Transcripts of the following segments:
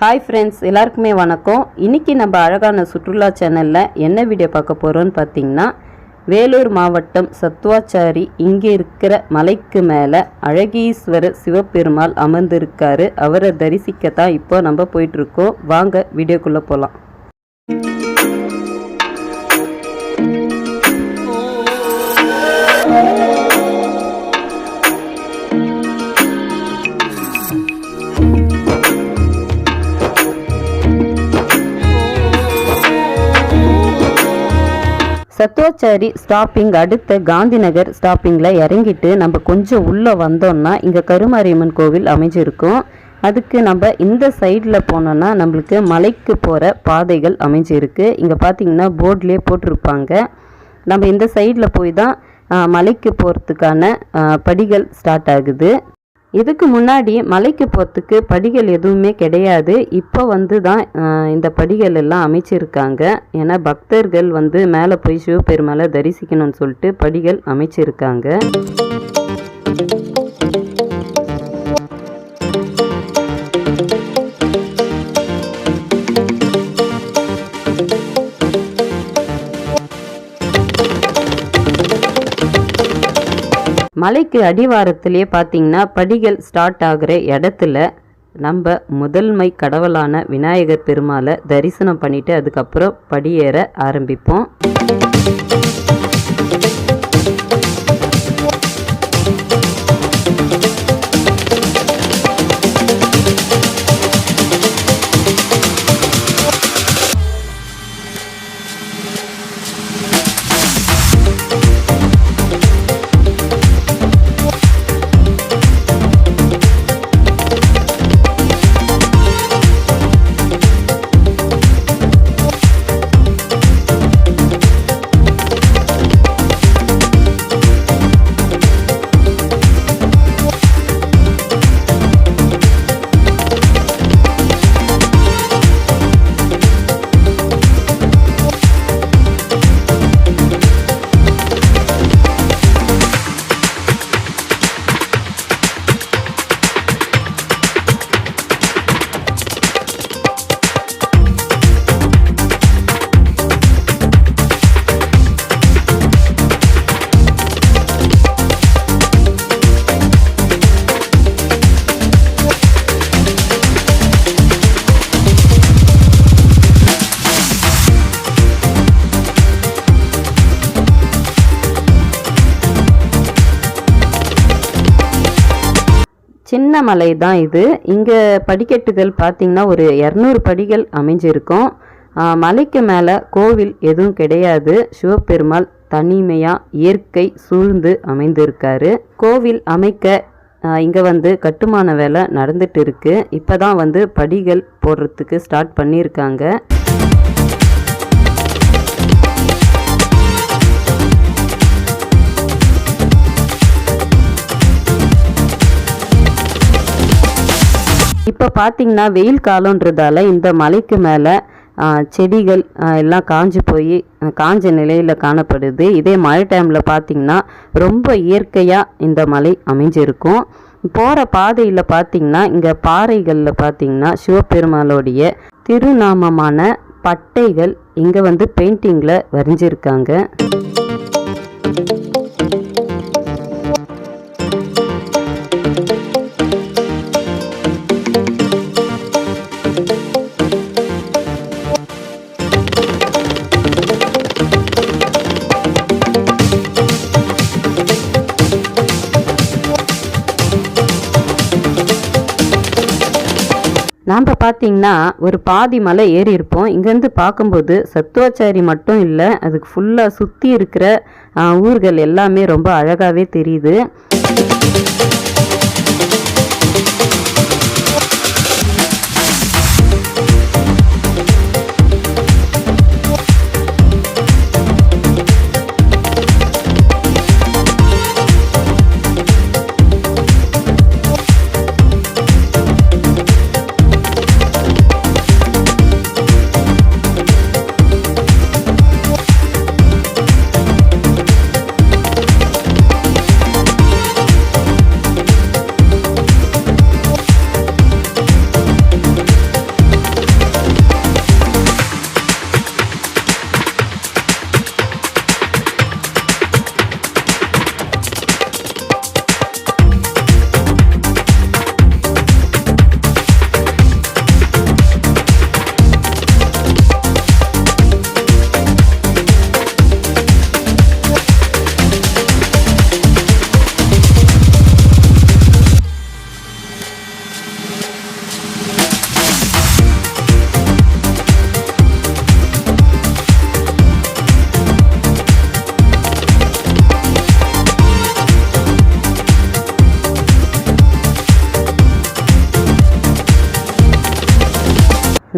Hi friends, எல்லாருக்குமே வணக்கம். இன்றைக்கி நம்ம அழகான சுற்றுலா சேனலில் என்ன வீடியோ பார்க்க போகிறோன்னு பார்த்தீங்கன்னா, வேலூர் மாவட்டம் சத்துவாச்சாரி இங்கே இருக்கிற மலைக்கு மேலே அழகீஸ்வரர் சிவபெருமாள் அமர்ந்திருக்காரு. அவரை தரிசிக்கத்தான் இப்போ நம்ம போயிட்டுருக்கோம். வாங்க வீடியோக்குள்ளே போகலாம். சத்துவாச்சாரி ஸ்டாப்பிங் அடுத்த காந்திநகர் ஸ்டாப்பிங்கில் இறங்கிட்டு நம்ம கொஞ்சம் உள்ளே வந்தோம்னா இங்கே கருமாரியம்மன் கோவில் அமைஞ்சிருக்கும். அதுக்கு நம்ம இந்த சைடில் போனோன்னா நம்மளுக்கு மலைக்கு போகிற பாதைகள் அமைஞ்சிருக்கு. இங்கே பார்த்திங்கன்னா போர்ட்லேயே போட்டிருப்பாங்க. நம்ம இந்த சைடில் போய் தான் மலைக்கு போகிறதுக்கான படிகள் ஸ்டார்ட் ஆகுது. இதுக்கு முன்னாடி மலைக்கு போகிறதுக்கு படிகள் எதுவுமே கிடையாது. இப்போ தான் இந்த படிகள் எல்லாம் அமைச்சிருக்காங்க. ஏன்னா பக்தர்கள் மேலே போய் சிவபெருமாளை தரிசிக்கணும்னு சொல்லிட்டு படிகள் அமைச்சிருக்காங்க. மலைக்கு அடிவாரத்திலே பார்த்தீங்கன்னா படிகள் ஸ்டார்ட் ஆகிற இடத்துல நம்ம முதன்மை கடவுளான விநாயகர் பெருமாளை தரிசனம் பண்ணிவிட்டு அதுக்கப்புறம் படியேற ஆரம்பிப்போம். சின்ன மலை தான் இது. இங்கே படிக்கட்டுகள் பார்த்திங்கன்னா ஒரு 200 படிகள் அமைஞ்சிருக்கும். மலைக்கு மேலே கோவில் எதுவும் கிடையாது. சிவபெருமாள் தனிமையாக இயற்கை சூழ்ந்து அமைந்திருக்காரு. கோவில் அமைக்க இங்கே கட்டுமான வேலை நடந்துட்டு இருக்கு. இப்போ தான் படிகள் போடுறதுக்கு ஸ்டார்ட் பண்ணியிருக்காங்க. இப்போ பார்த்திங்கன்னா வெயில் காலன்றதால இந்த மலைக்கு மேலே செடிகள் எல்லாம் காஞ்சு போய் காஞ்ச நிலையில் காணப்படுது. இதே மழை டைமில் பார்த்திங்கன்னா ரொம்ப இயற்கையாக இந்த மலை அமைஞ்சிருக்கும். போகிற பாதையில் பார்த்திங்கன்னா இங்கே பாறைகளில் பார்த்திங்கன்னா சிவபெருமாளோடைய திருநாமமான பட்டைகள் இங்கே பெயிண்டிங்கில் வரைஞ்சிருக்காங்க. நாம் பார்த்திங்கன்னா ஒரு பாதி மலை ஏறி இருப்போம். இங்கேருந்து பார்க்கும்போது சத்துவாச்சாரி மட்டும் இல்லை, அதுக்கு ஃபுல்லாக சுற்றி இருக்கிற ஊர்கள் எல்லாமே ரொம்ப அழகாகவே தெரியுது.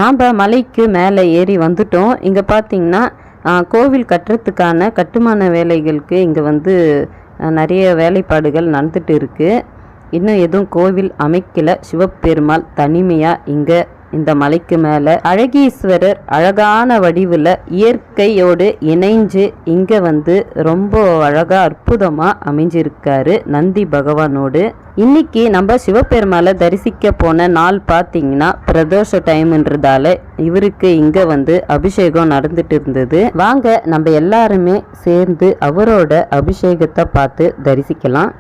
நாம் மலைக்கு மேலே ஏறி வந்துட்டோம். இங்கே பார்த்திங்கன்னா கோவில் கட்டுறதுக்கான கட்டுமான வேலைகளுக்கு இங்கே வந்து நிறைய வேலைப்பாடுகள் நடந்துட்டு இருக்குது. இன்னும் எதுவும் கோவில் அமைக்கல. சிவபெருமாள் தனிமையாக இங்கே இந்த மலைக்கு மேலே அழகீஸ்வரர் அழகான வடிவில் இயற்கையோடு இணைஞ்சு இங்கே வந்து ரொம்ப அழகாக அற்புதமாக அமைஞ்சிருக்காரு நந்தி பகவானோடு. இன்னைக்கு நம்ம சிவபெருமாளை தரிசிக்க போன நாள் பார்த்திங்கன்னா பிரதோஷ டைம்ன்றதால இவருக்கு இங்கே வந்து அபிஷேகம் நடந்துட்டு இருந்தது. வாங்க நம்ம எல்லாருமே சேர்ந்து அவரோட அபிஷேகத்தை பார்த்து தரிசிக்கலாம்.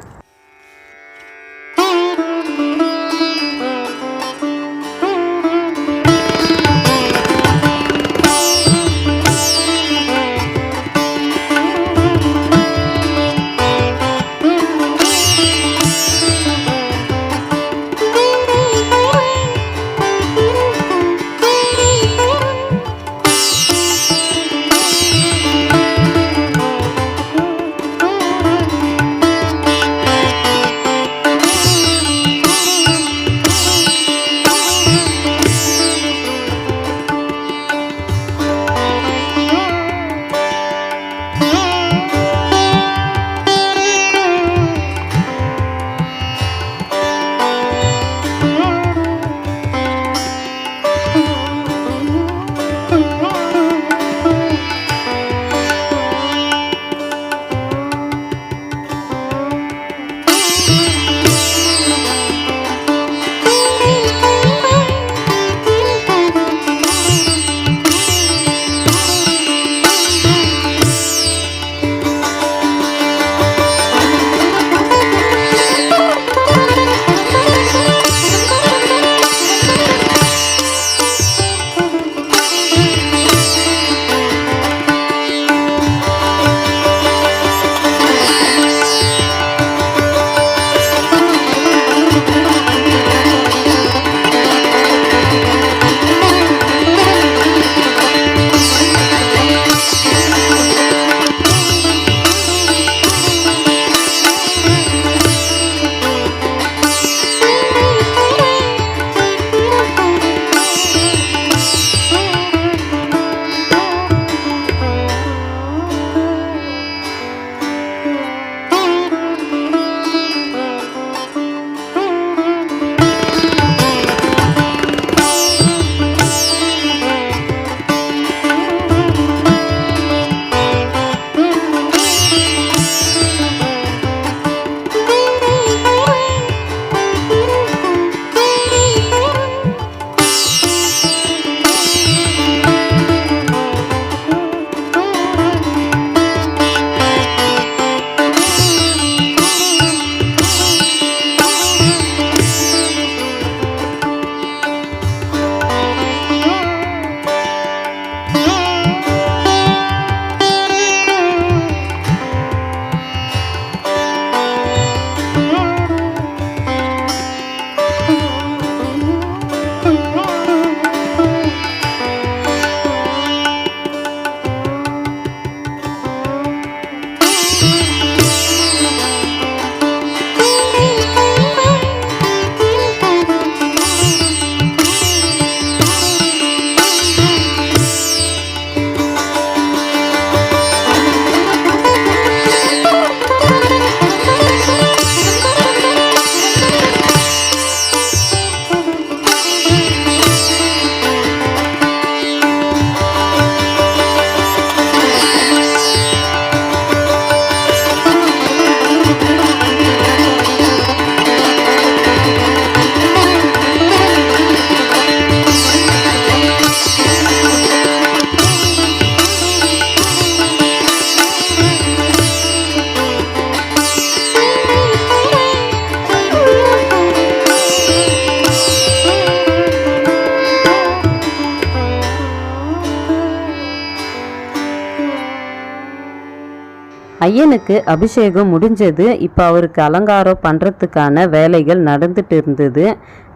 ஐயனுக்கு அபிஷேகம் முடிஞ்சது. இப்போ அவருக்கு அலங்காரம் பண்ணுறதுக்கான வேலைகள் நடந்துட்டு இருந்தது.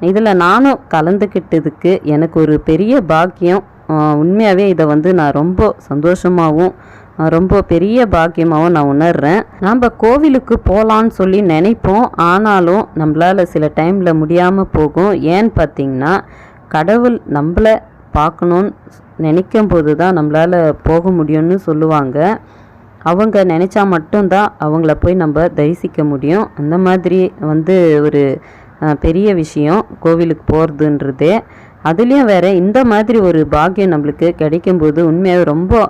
இதில் நானும் கலந்துக்கிட்டதுக்கு எனக்கு ஒரு பெரிய பாக்கியம். உண்மையாகவே இதை வந்து நான் ரொம்ப சந்தோஷமாகவும் ரொம்ப பெரிய பாக்கியமாகவும் நான் உணர்கிறேன். நம்ம கோவிலுக்கு போகலான்னு சொல்லி நினைப்போம், ஆனாலும் நம்மளால் சில டைமில் முடியாமல் போகும். ஏன்னு பார்த்திங்கன்னா கடவுள் நம்மளை பார்க்கணுன்னு நினைக்கும் போது தான் நம்மளால் போக முடியும்னு சொல்லுவாங்க. அவங்க நினச்சா மட்டும்தான் அவங்கள போய் நம்ம தரிசிக்க முடியும். அந்த மாதிரி ஒரு பெரிய விஷயம் கோவிலுக்கு போகிறதுன்றதே. அதுலேயும் வேறு இந்த மாதிரி ஒரு பாக்கியம் நம்மளுக்கு கிடைக்கும்போது உண்மையாகவே ரொம்ப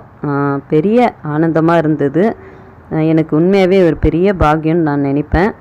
பெரிய ஆனந்தமாக இருந்தது. எனக்கு உண்மையாகவே ஒரு பெரிய பாக்கியம்னு நான் நினைப்பேன்.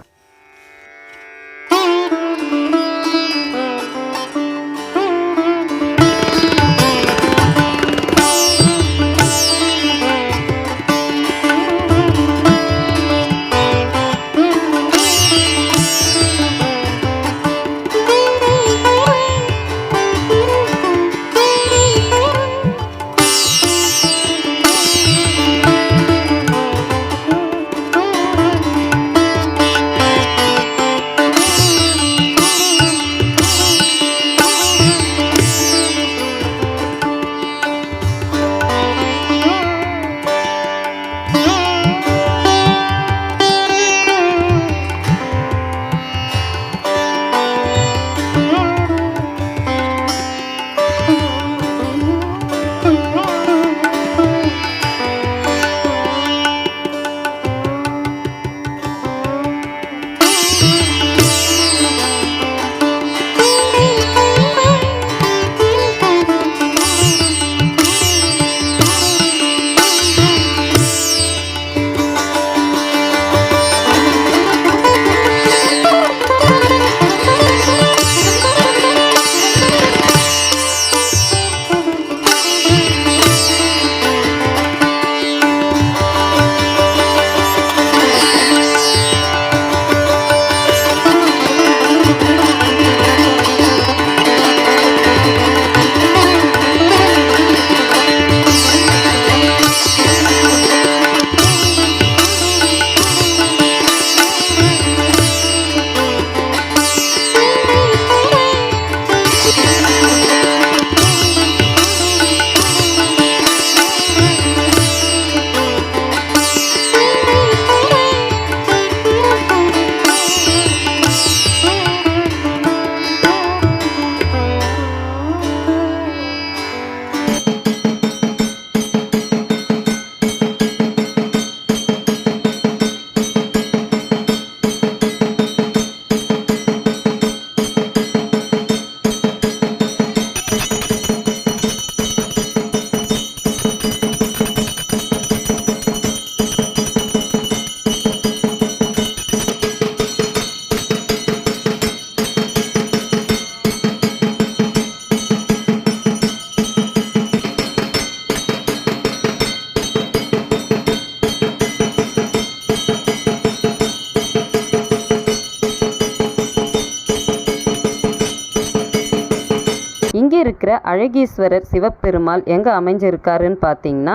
இங்கே இருக்கிற அழகீஸ்வரர் சிவபெருமாள் எங்கே அமைஞ்சிருக்காருன்னு பார்த்தீங்கன்னா,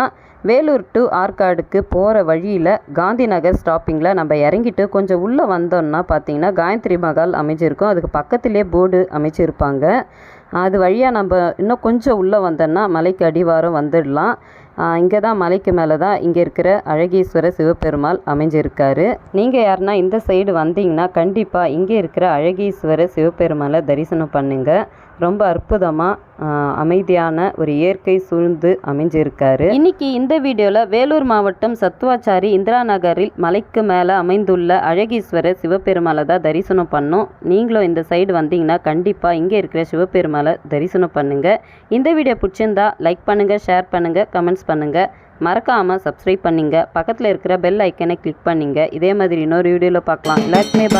வேலூர் டு ஆற்காடுக்கு போகிற வழியில் காந்தி நகர் ஸ்டாப்பிங்கில் நம்ம இறங்கிட்டு கொஞ்சம் உள்ளே வந்தோம்னா பார்த்தீங்கன்னா காயத்ரி மகால் அமைஞ்சிருக்கும். அதுக்கு பக்கத்திலே போர்டு அமைச்சிருப்பாங்க. அது வழியாக நம்ம இன்னும் கொஞ்சம் உள்ளே வந்தோம்னா மலைக்கு அடிவாரம் வந்துடலாம். இங்கே தான் மலைக்கு மேலே தான் இங்கே இருக்கிற அழகீஸ்வரர் சிவபெருமாள் அமைஞ்சிருக்காரு. நீங்கள் யாருன்னா இந்த சைடு வந்தீங்கன்னா கண்டிப்பாக இங்கே இருக்கிற அழகீஸ்வரர் சிவபெருமாளை தரிசனம் பண்ணுங்கள். ரொம்ப அற்புதமாக அமைதியான ஒரு இயற்கை சூழ்ந்து அமைஞ்சிருக்காரு. இன்னைக்கு இந்த வீடியோவில் வேலூர் மாவட்டம் சத்துவாச்சாரி இந்திரா நகரில் மலைக்கு மேலே அமைந்துள்ள அழகீஸ்வரர் சிவபெருமாளை தான் தரிசனம் பண்ணோம். நீங்களும் இந்த சைடு வந்தீங்கன்னா கண்டிப்பாக இங்கே இருக்கிற சிவபெருமாளை தரிசனம் பண்ணுங்கள். இந்த வீடியோ பிடிச்சிருந்தா லைக் பண்ணுங்கள், ஷேர் பண்ணுங்கள், கமெண்ட்ஸ் பண்ணுங்கள். மறக்காமல் சப்ஸ்கிரைப் பண்ணுங்கள். பக்கத்தில் இருக்கிற பெல் ஐக்கனை கிளிக் பண்ணுங்கள். இதே மாதிரி இன்னொரு வீடியோவில் பார்க்கலாம். எல்லாருக்குமே பாய்.